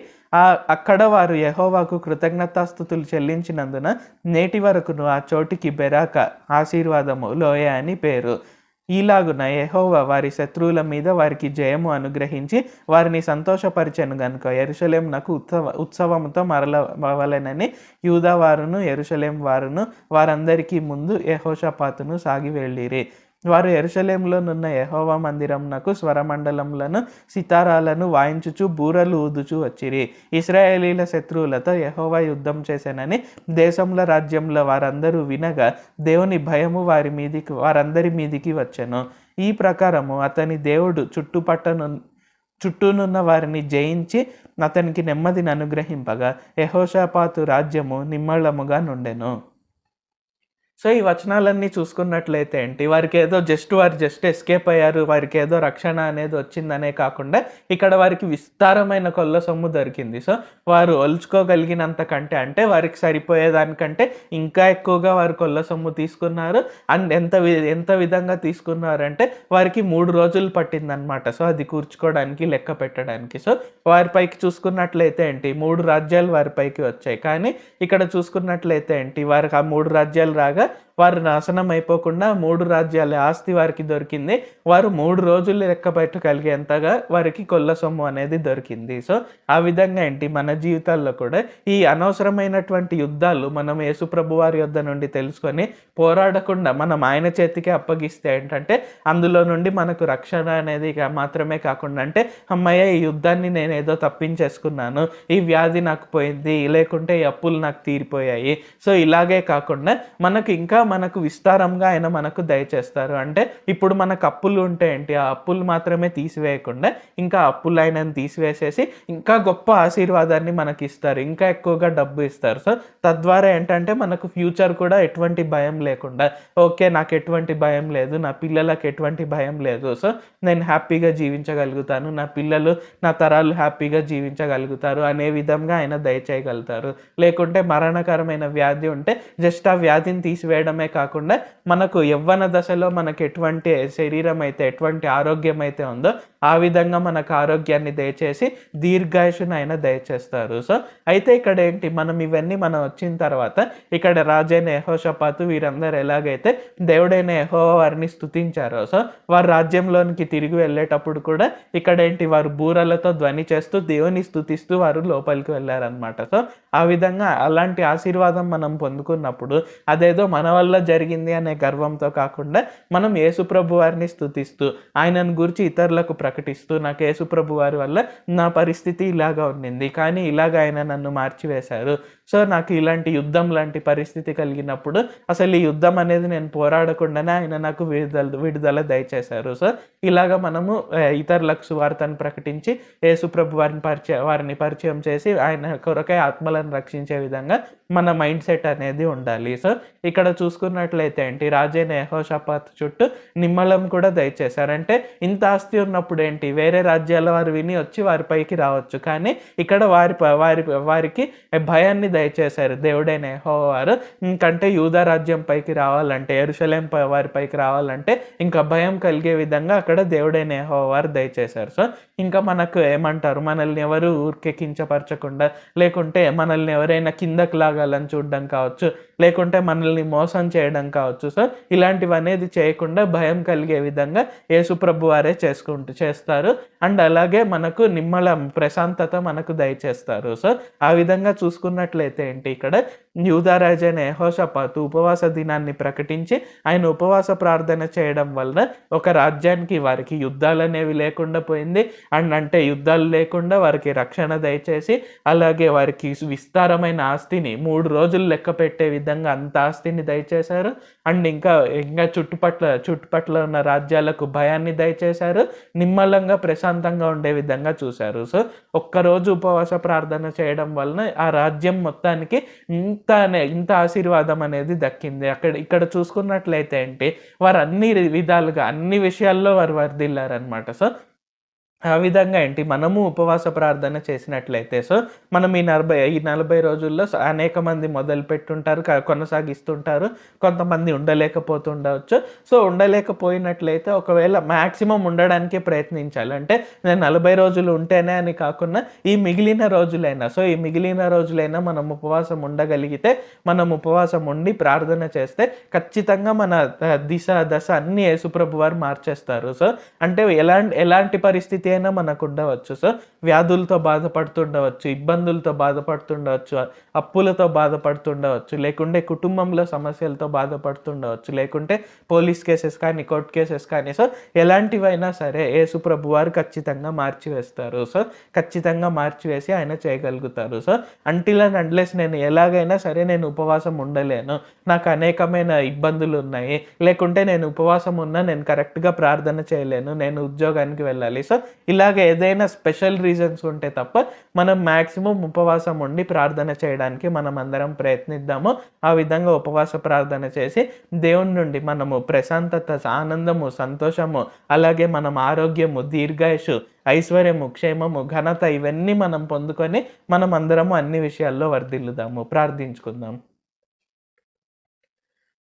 B: అక్కడ వారు యెహోవాకు కృతజ్ఞతాస్తుతులు చెల్లించినందున నేటి వరకును ఆ చోటికి బెరాక ఆశీర్వాదము లోయ అని పేరు. ఈలాగున యెహోవా వారి శత్రువుల మీద వారికి జయము అనుగ్రహించి వారిని సంతోషపరిచెను గనుక యెరూషలేమునకు ఉత్సవముతో మరలవలెనని యూదా వారును యెరూషలేము వారును వారందరికీ ముందు యెహోషాపాతును సాగి వెళ్ళిరి. వారు యెరూషలేములోనున్న యెహోవా మందిరమునకు స్వరమండలములను, సితారాలను వాయించుచు బూరలు ఊదుచు వచ్చిరి. ఇశ్రాయేలీల శత్రువులతో యెహోవా యుద్ధం చేసెనని దేశంలో, రాజ్యంలో వారందరూ వినగా దేవుని భయము వారందరి మీదికి వచ్చెను. ఈ ప్రకారము అతని దేవుడు చుట్టూనున్న వారిని జయించి అతనికి నెమ్మదిని అనుగ్రహింపగా యెహోషాపాతు రాజ్యము నిమ్మళముగా నుండెను. సో ఈ వచనాలన్నీ చూసుకున్నట్లయితే ఏంటి, వారు జస్ట్ ఎస్కేప్ అయ్యారు, వారికి ఏదో రక్షణ అనేది వచ్చిందనే కాకుండా ఇక్కడ వారికి విస్తారమైన కొల్ల సొమ్ము దొరికింది. సో వారు ఒలుచుకోగలిగినంత కంటే, అంటే వారికి సరిపోయేదానికంటే ఇంకా ఎక్కువగా వారు కొల్ల సొమ్ము తీసుకున్నారు. అండ్ ఎంత విధంగా తీసుకున్నారంటే వారికి 3 రోజులు పట్టిందనమాట. సో అది కూర్చుకోవడానికి, లెక్క పెట్టడానికి. సో వారిపైకి చూసుకున్నట్లయితే ఏంటి, 3 రాజ్యాలు వారిపైకి వచ్చాయి. కానీ ఇక్కడ చూసుకున్నట్లయితే ఏంటి, వారికి ఆ 3 రాజ్యాలు రాగా వారు నాశనం అయిపోకుండా 3 రాజ్యాల ఆస్తి వారికి దొరికింది. వారు 3 రోజులు లెక్క పెట్టగలిగేంతగా వారికి కొల్ల సొమ్ము అనేది దొరికింది. సో ఆ విధంగా ఏంటి, మన జీవితాల్లో కూడా ఈ అనవసరమైనటువంటి యుద్ధాలు మనం యేసుప్రభు వారి యొద్ద నుండి తెలుసుకొని పోరాడకుండా మనం ఆయన చేతికి అప్పగిస్తే ఏంటంటే అందులో నుండి మనకు రక్షణ అనేది మాత్రమే కాకుండా, అంటే అమ్మయ్య ఈ యుద్ధాన్ని నేను ఏదో తప్పించేసుకున్నాను, ఈ వ్యాధి నాకు పోయింది, లేకుంటే ఈ అప్పులు నాకు తీరిపోయాయి. సో ఇలాగే కాకుండా మనకు విస్తారంగా ఆయన మనకు దయచేస్తారు. అంటే ఇప్పుడు మనకు అప్పులు ఉంటే ఏంటి, ఆ అప్పులు మాత్రమే తీసివేయకుండా ఇంకా అప్పులు ఆయనను తీసివేసేసి ఇంకా గొప్ప ఆశీర్వాదాన్ని మనకి ఇస్తారు, ఇంకా ఎక్కువగా డబ్బు ఇస్తారు. సో తద్వారా ఏంటంటే మనకు ఫ్యూచర్ కూడా ఎటువంటి భయం లేకుండా, ఓకే నాకు ఎటువంటి భయం లేదు, నా పిల్లలకు ఎటువంటి భయం లేదు, సో నేను హ్యాపీగా జీవించగలుగుతాను, నా పిల్లలు నా తరాలు హ్యాపీగా జీవించగలుగుతారు అనే విధంగా ఆయన దయచేయగలుగుతారు. లేకుంటే మరణకరమైన వ్యాధి ఉంటే జస్ట్ ఆ వ్యాధిని తీసివేయడమే కాకుండా మనకు యవ్వన దశలో మనకు ఎటువంటి శరీరం అయితే, ఎటువంటి ఆరోగ్యం అయితే ఉందో ఆ విధంగా మనకు ఆరోగ్యాన్ని దయచేసి దీర్ఘాయుషుని ఆయన దయచేస్తారు. సో అయితే ఇక్కడ ఏంటి, మనం వచ్చిన తర్వాత ఇక్కడ రాజైన యెహోషాపాతు వీరందరూ ఎలాగైతే దేవుడైన యెహోవా వారిని స్తుతించారో, సో వారు రాజ్యంలోనికి తిరిగి వెళ్ళేటప్పుడు కూడా ఇక్కడ ఏంటి, వారు బూరలతో ధ్వని చేస్తూ దేవుని స్తుతిస్తూ వారు లోపలికి వెళ్ళారనమాట. సో ఆ విధంగా అలాంటి ఆశీర్వాదం మనం పొందుకున్నప్పుడు అదేదో మన వల్ల జరిగింది అనే గర్వంతో కాకుండా మనం యేసుప్రభు వారిని స్తుతిస్తూ ఆయనను గురించి ఇతరులకు ప్రకటిస్తూ, నాకు యేసుప్రభు వారి వల్ల నా పరిస్థితి ఇలాగా ఉండింది, కానీ ఇలాగ ఆయన నన్ను మార్చివేశారు. సో నాకు ఇలాంటి యుద్ధం లాంటి పరిస్థితి కలిగినప్పుడు అసలు ఈ యుద్ధం అనేది నేను పోరాడకుండానే ఆయన నాకు విడుదల దయచేశారు. సో ఇలాగ మనము ఇతరులకు సువార్తను ప్రకటించి యేసుప్రభు వారిని పరిచయం చేసి ఆయన కొరకై ఆత్మలను రక్షించే విధంగా మన మైండ్ సెట్ అనేది ఉండాలి. సో ఇక్కడ చూసుకున్నట్లయితే ఏంటి, రాజైన యెహోషాపాతు చుట్టూ నిమ్మలం కూడా దయచేశారు. అంటే ఇంత ఆస్తి ఉన్నప్పుడు ఏంటి, వేరే రాజ్యాల వారు విని వచ్చి వారిపైకి రావచ్చు, కానీ ఇక్కడ వారికి భయాన్ని దయచేశారు దేవుడైన యెహోవా వారు. ఇంకంటే యూదా రాజ్యం పైకి రావాలంటే, యెరూషలేం వారిపైకి రావాలంటే ఇంకా భయం కలిగే విధంగా అక్కడ దేవుడైన యెహోవా వారు దయచేశారు. సో ఇంకా మనకు ఏమంటారు, మనల్ని ఎవరు ఊరికే కించపరచకుండా, లేకుంటే మనల్ని ఎవరైనా కిందకు లాగాలని చూడడం కావచ్చు, లేకుంటే మనల్ని మోసం చేయడం కావచ్చు. సో ఇలాంటివి అనేది చేయకుండా భయం కలిగే విధంగా యేసుప్రభు వారే చేస్తారు. అండ్ అలాగే మనకు ప్రశాంతత మనకు దయచేస్తారు. సో ఆ విధంగా చూసుకున్నట్లయితే ఏంటి, ఇక్కడ యూదారాజైన యెహోషాపాతు ఉపవాస దినాన్ని ప్రకటించి ఆయన ఉపవాస ప్రార్థన చేయడం వలన ఒక రాజ్యానికి వారికి యుద్ధాలు అనేవి లేకుండా పోయింది. అండ్ అంటే యుద్ధాలు లేకుండా వారికి రక్షణ దయచేసి, అలాగే వారికి విస్తారమైన ఆస్తిని 3 రోజులు లెక్క పెట్టే విధంగా అంత ఆస్తిని దయచేశారు. అండ్ ఇంకా చుట్టుపట్ల ఉన్న రాజ్యాలకు భయాన్ని దయచేశారు, నిమ్మలంగా ప్రశాంతంగా ఉండే విధంగా చూశారు. సో ఒక్కరోజు ఉపవాస ప్రార్థన చేయడం వలన ఆ రాజ్యం మొత్తానికి ఇంత ఆశీర్వాదం అనేది దక్కింది. ఇక్కడ చూసుకున్నట్లయితే ఏంటి, వారు అన్ని విషయాల్లో వారు వర్ధిల్లారనమాట. సో ఆ విధంగా ఏంటి, మనము ఉపవాస ప్రార్థన చేసినట్లయితే, సో మనం ఈ 40 రోజుల్లో అనేక మంది మొదలు పెట్టుంటారు, కొనసాగిస్తుంటారు, కొంతమంది ఉండలేకపోతుండవచ్చు. సో ఉండలేకపోయినట్లయితే ఒకవేళ మ్యాక్సిమం ఉండడానికే ప్రయత్నించాలి. అంటే నేను 40 రోజులు ఉంటేనే అని కాకుండా ఈ మిగిలిన రోజులైనా మనం ఉపవాసం ఉండగలిగితే, మనం ఉపవాసం ఉండి ప్రార్థన చేస్తే ఖచ్చితంగా మన దశ అన్ని యేసుప్రభు వారు మార్చేస్తారు. సో అంటే ఎలాంటి పరిస్థితి అయినా మనకు ఉండవచ్చు. సో వ్యాధులతో బాధపడుతుండవచ్చు, ఇబ్బందులతో బాధపడుతుండవచ్చు, అప్పులతో బాధపడుతుండవచ్చు, లేకుంటే కుటుంబంలో సమస్యలతో బాధపడుతుండవచ్చు, లేకుంటే పోలీస్ కేసెస్ కానీ, కోర్ట్ కేసెస్ కానీ. సో ఎలాంటివైనా సరే యేసుప్రభు వారు ఖచ్చితంగా మార్చివేస్తారు. సో ఖచ్చితంగా మార్చివేసి ఆయన చేయగలుగుతారు. సో అంటిల్ అండ్ అన్లెస్ నేను ఎలాగైనా సరే నేను ఉపవాసం ఉండలేను, నాకు అనేకమైన ఇబ్బందులు ఉన్నాయి, లేకుంటే నేను ఉపవాసం ఉన్నా నేను కరెక్ట్గా ప్రార్థన చేయలేను, నేను ఉద్యోగానికి వెళ్ళాలి. సో ఇలాగ ఏదైనా స్పెషల్ రీజన్స్ ఉంటే తప్ప మనం మ్యాక్సిమం ఉపవాసం ఉండి ప్రార్థన చేయడానికి మనం అందరం ప్రయత్నిద్దాము. ఆ విధంగా ఉపవాస ప్రార్థన చేసి దేవుని నుండి మనము ప్రశాంతత, ఆనందము, సంతోషము, అలాగే మనం ఆరోగ్యము, దీర్ఘాయుషు, ఐశ్వర్యము, క్షేమము, ఘనత ఇవన్నీ మనం పొందుకొని మనం అందరము అన్ని విషయాల్లో వర్ధిల్లుదాము. ప్రార్థించుకుందాం.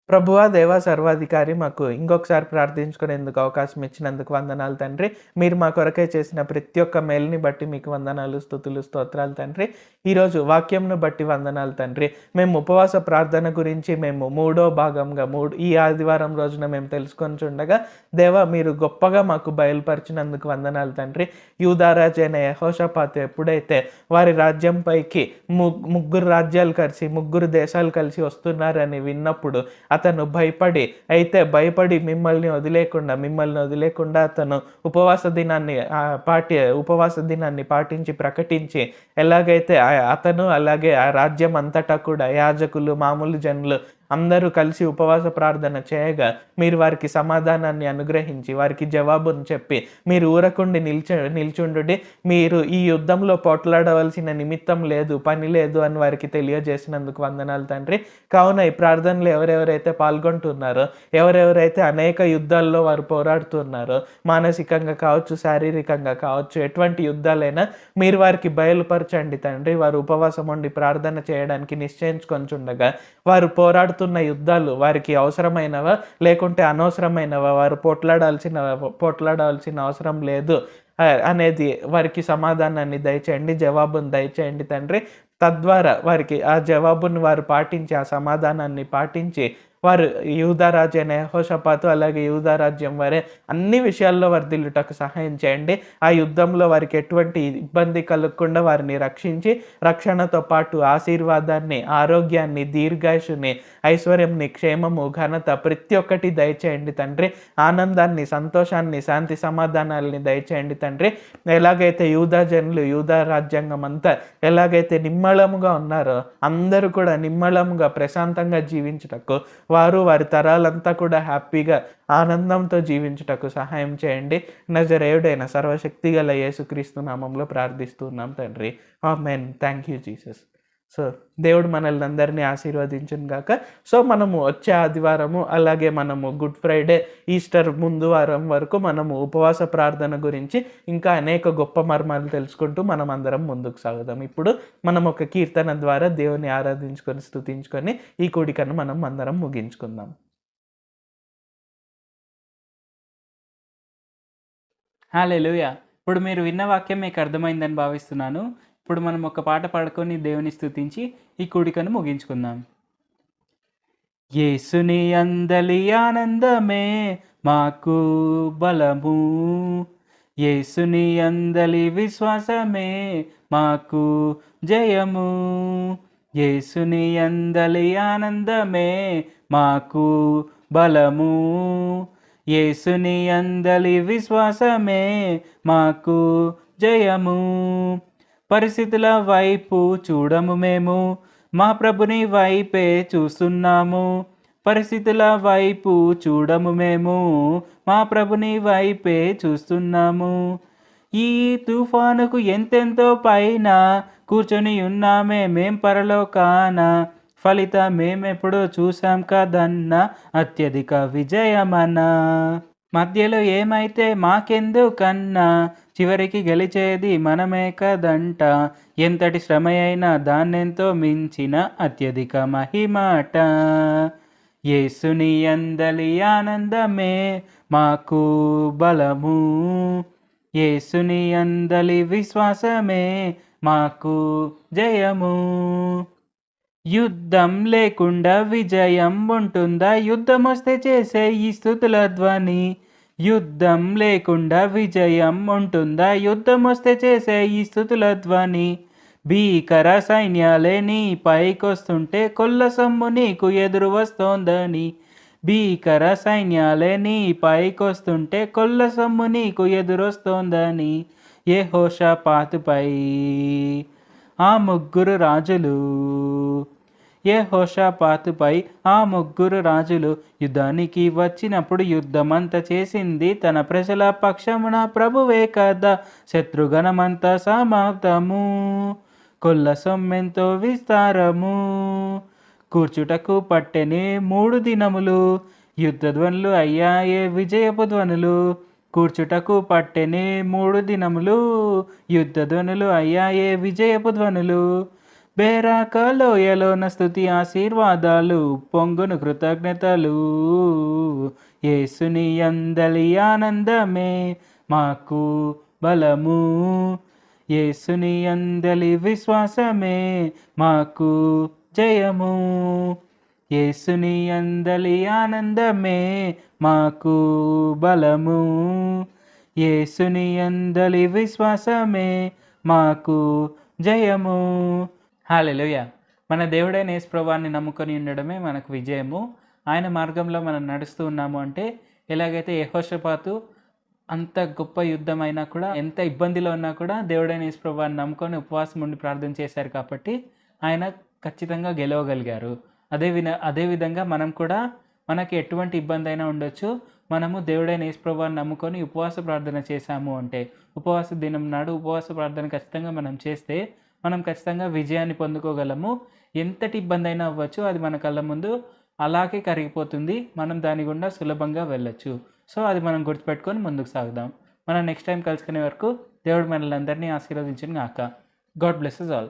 B: ప్రభువా, దేవా, సర్వాధికారి, మాకు ఇంకొకసారి ప్రార్థించుకునేందుకు అవకాశం ఇచ్చినందుకు వందనాలు తండ్రి. మీరు మా కొరకే చేసిన ప్రతి ఒక్క మేలుని బట్టి మీకు వందనాలు, స్తుతులు, స్తోత్రాలు తండ్రి. ఈరోజు వాక్యంను బట్టి వందనాలు తండ్రి. మేము ఉపవాస ప్రార్థన గురించి మేము మూడో భాగంగా ఈ ఆదివారం రోజున మేము తెలుసుకొని చుండగా దేవా, మీరు గొప్పగా మాకు బయలుపరిచినందుకు వందనాలు తండ్రి. యూదారాజు అయిన యెహోషాపాతు ఎప్పుడైతే వారి రాజ్యంపైకి ముగ్గురు రాజ్యాలు కలిసి, ముగ్గురు దేశాలు కలిసి వస్తున్నారని విన్నప్పుడు అతను భయపడి మిమ్మల్ని వదిలేకుండా అతను ఉపవాస దినాన్ని పాటించి ప్రకటించి, ఎలాగైతే అతను అలాగే ఆ రాజ్యం అంతటా కూడా యాజకులు, మామూలు జనులు అందరూ కలిసి ఉపవాస ప్రార్థన చేయగా మీరు వారికి సమాధానాన్ని అనుగ్రహించి వారికి జవాబును చెప్పి మీరు ఊరకుండి నిల్చుండుడి, మీరు ఈ యుద్ధంలో పోట్లాడవలసిన నిమిత్తం లేదు, పని లేదు అని వారికి తెలియజేసినందుకు వందనాలు తండ్రి. కావున ఈ ప్రార్థనలు ఎవరెవరైతే పాల్గొంటున్నారో, ఎవరెవరైతే అనేక యుద్ధాల్లో వారు పోరాడుతున్నారో, మానసికంగా కావచ్చు, శారీరకంగా కావచ్చు, ఎటువంటి యుద్ధాలైనా మీరు వారికి బయలుపరచండి తండ్రి. వారు ఉపవాసం ఉండి ప్రార్థన చేయడానికి నిశ్చయించుకొంచుండగా వారు పోరాడుతున్న యుద్ధాలు వారికి అవసరమైనవా లేకుంటే అనవసరమైనవా, వారు పోట్లాడాల్సిన అవసరం లేదు అనేది వారికి సమాధానాన్ని దయచేయండి, జవాబును దయచేయండి తండ్రి. తద్వారా వారికి ఆ జవాబును వారు పాటించి, ఆ సమాధానాన్ని పాటించి వారు యూదారాజు అయిన యెహోషాపాతు అలాగే యూదారాజ్యం వారే అన్ని విషయాల్లో వర్ధిల్లుటకు సహాయం చేయండి. ఆ యుద్ధంలో వారికి ఎటువంటి ఇబ్బంది కలగకుండా వారిని రక్షించి, రక్షణతో పాటు ఆశీర్వాదాన్ని, ఆరోగ్యాన్ని, దీర్ఘాయుషుని, ఐశ్వర్యంని, క్షేమము, ఘనత ప్రతి ఒక్కటి దయచేయండి తండ్రి. ఆనందాన్ని, సంతోషాన్ని, శాంతి సమాధానాలని దయచేయండి తండ్రి. ఎలాగైతే యూదా జనులు, యూదా రాజ్యాంగం అంతా ఎలాగైతే నిమ్మళముగా ఉన్నారో అందరూ కూడా నిమ్మళముగా ప్రశాంతంగా జీవించుటకు, వారు వారి తరాలంతా కూడా హ్యాపీగా ఆనందంతో జీవించుటకు సహాయం చేయండి. నజరేయుడైన సర్వశక్తిగల యేసుక్రీస్తు నామంలో ప్రార్థిస్తున్నాం తండ్రి. ఆమేన్. Thank you Jesus. సో దేవుడు మనల్ని అందరినీ ఆశీర్వదించును గాక. సో మనము వచ్చే ఆదివారము అలాగే మనము గుడ్ ఫ్రైడే, ఈస్టర్ ముందు వారం వరకు మనము ఉపవాస ప్రార్థన గురించి ఇంకా అనేక గొప్ప మర్మాలు తెలుసుకుంటూ మనం అందరం ముందుకు సాగుదాం. ఇప్పుడు మనం ఒక కీర్తన ద్వారా దేవుని ఆరాధించుకొని స్తుతించుకొని ఈ కూడికను మనం అందరం ముగించుకుందాం.
A: హల్లెలూయా. ఇప్పుడు మీరు విన్న వాక్యం మీకు అర్థమైందని భావిస్తున్నాను. ఇప్పుడు మనం ఒక పాట పాడుకొని దేవుని స్తుతించి ఈ కూడికను ముగించుకుందాం. యేసుని అందలి ఆనందమే మాకు బలము, యేసుని అందలి విశ్వాసమే మాకు జయము, యేసుని అందలి ఆనందమే మాకు బలము, యేసుని అందలి విశ్వాసమే మాకు జయము. పరిస్థితుల వైపు చూడము మేము, మా ప్రభుని వైపే చూస్తున్నాము. పరిస్థితుల వైపు చూడము మేము, మా ప్రభుని వైపే చూస్తున్నాము. ఈ తుఫానుకు ఎంతెంతో పైన కూర్చొని ఉన్నామే మేం పరలోకాన, ఫలితమేమెప్పుడో చూసాం కదన్న అత్యధిక విజయమన. మధ్యలో ఏమైతే మాకెందుకన్నా, చివరికి గెలిచేది మనమే కదంట. ఎంతటి శ్రమ అయినా దాన్నెంతో మించిన అత్యధిక మహిమాట. యేసుని అందలి ఆనందమే మాకు బలము, యేసుని అందలి విశ్వాసమే మాకు జయము. యుద్ధం లేకుండా విజయం ఉంటుందా? యుద్ధం వస్తే చేసే ఈ స్తుతుల ధ్వని. యుద్ధం లేకుండా విజయం ఉంటుందా? యుద్ధం వస్తే చేసే ఈ స్తుతుల ధ్వని. భీకర సైన్యాలే నీ పైకొస్తుంటే కొల్ల సొమ్ము నీకు ఎదురు వస్తోందని. భీకర సైన్యాలే నీ పైకొస్తుంటే కొల్ల సొమ్ము నీకు ఎదురొస్తోందని. యెహోషాపాతుపై ఆ ముగ్గురు రాజులు యెహోషాపాతుపై ఆ ముగ్గురు రాజులు యుద్ధానికి వచ్చినప్పుడు యుద్ధమంతా చేసింది తన ప్రజల పక్షమున ప్రభువే కదా. శత్రుగణమంతా సమాప్తము, కొల్ల సొమ్మెంతో విస్తారము. కూర్చుటకు పట్టెనే 3 దినములు, యుద్ధధ్వనులు అయ్యాయే విజయపు ధ్వనులు. కూర్చుటకు పట్టెనే 3 దినములు, యుద్ధధ్వనులు అయ్యాయే విజయపు ధ్వనులు. బేరాక లోయలోన స్తుతి ఆశీర్వాదాలు, పొంగును కృతజ్ఞతలు. యేసుని యందలి ఆనందమే మాకు బలము, యేసుని యందలి విశ్వాసమే మాకు జయము. యేసుని యందలి ఆనందమే మాకు బలము, యేసుని యందలి విశ్వాసమే మాకు జయము. హల్లెలూయా. మన దేవుడైన యేసు ప్రభువాన్ని నమ్ముకొని ఉండడమే మనకు విజయము. ఆయన మార్గంలో మనం నడుస్తూ ఉన్నాము అంటే, ఎలాగైతే యెహోషాపాతు అంత గొప్ప యుద్ధం అయినా కూడా, ఎంత ఇబ్బందిలో ఉన్నా కూడా దేవుడైన యేసు ప్రభువాన్ని నమ్ముకొని ఉపవాసం ఉండి ప్రార్థన చేశారు కాబట్టి ఆయన ఖచ్చితంగా గెలవగలిగారు. అదేవిధంగా మనం కూడా, మనకి ఎటువంటి ఇబ్బంది అయినా ఉండొచ్చు, మనము దేవుడైన యేసు ప్రభువాన్ని నమ్ముకొని ఉపవాస ప్రార్థన చేశాము అంటే, ఉపవాస దినం నాడు ఉపవాస ప్రార్థన ఖచ్చితంగా మనం చేస్తే మనం ఖచ్చితంగా విజయాన్ని పొందుకోగలము. ఎంతటి ఇబ్బంది అయినా అవ్వచ్చు, అది మన కళ్ళ ముందు అలాగే కరిగిపోతుంది. మనం దాని గుండా సులభంగా వెళ్ళొచ్చు. సో అది మనం గుర్తుపెట్టుకొని ముందుకు సాగుదాం. మనం నెక్స్ట్ టైం కలుసుకునే వరకు దేవుడు మనల్ని అందరినీ ఆశీర్వదించును గాక. God blesses all.